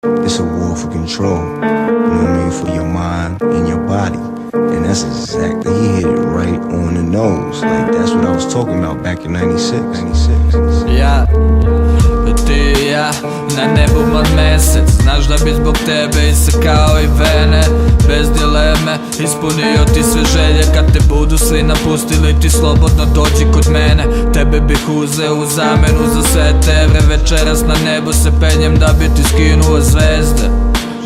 It's a war for control, you know what I mean, for your mind and your body. And that's exactly, he hit it right on the nose. Like, that's what I was talking about back in 96. Ja, ti i ja, na nebu mlad mesec. Znaš da bi zbog tebe isekao i vene. Bez dileme, ispunio ti sve želje. Kad te budu svi napustili, ti slobodno dođi kod mene. Tebe bih uzeo u zamenu za sve te evre. Večeras na nebo se penjem da bi ti skinuo zvezde.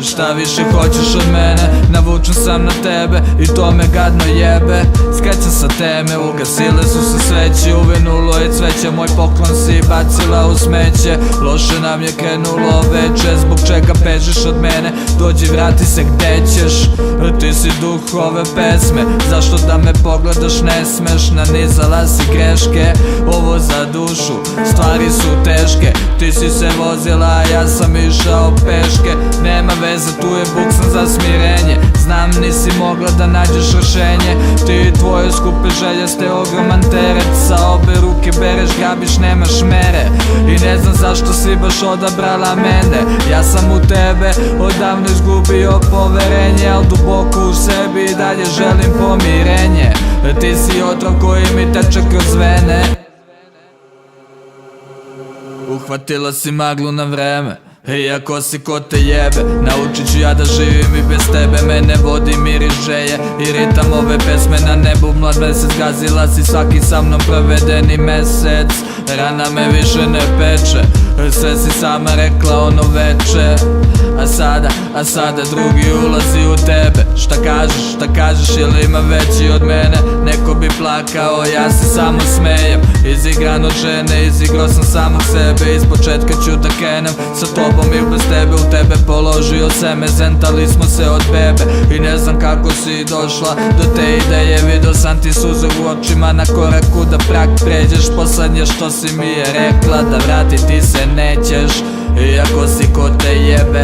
Šta više hoćeš od mene, navučen sam na tebe i to me gadno jebe. Skrećem sa teme, ugasile su se sveće, uvinulo je cveće, moj poklon si bacila u smeće. Loše nam je krenulo veče, zbog čega bežiš od mene, dođi vrati se gde ćeš. Ti si duh ove pesme, zašto da me pogledaš ne smeš, nanizala si greške, ovo za dušu, stvari su teške. Ti si se vozila, ja sam išao peške, nema veze, tu je buksan za smirenje. Znam nisi mogla da nađeš rešenje, ti i tvoje skupe želje ste ogroman teret. Sa obe ruke bereš, grabiš, nemaš mere. I ne znam zašto si baš odabrala mene. Ja sam u tebe odavno izgubio poverenje, al duboko u sebi i dalje želim pomirenje. Ti si otrov koji mi teče kroz vene. Uhvatila si maglu na vreme, iako si ko te jebe. Naučit ću ja da živim i bez tebe, mene vodi miris želje i ritam ove pesme. Na nebu mlad mesec, gazila si svaki sa mnom provedeni mesec. Rana me više ne peče, sve si sama rekla ono veče. A sada drugi ulazi u tebe. Šta kažeš, jel ima veći od mene? Neko bi plakao, ja se samo smejem. Izigran od žene, izigrao sam samog sebe. Iz početka ću da krenem sa tobom ili bez tebe. U tebe položio seme, zentali smo se od bebe. I ne znam kako si došla do te ideje. Vidio sam ti suze u očima na koraku da prag pređeš. Poslednje što si mi je rekla, da vratiti se nećeš, iako si ko te jebe.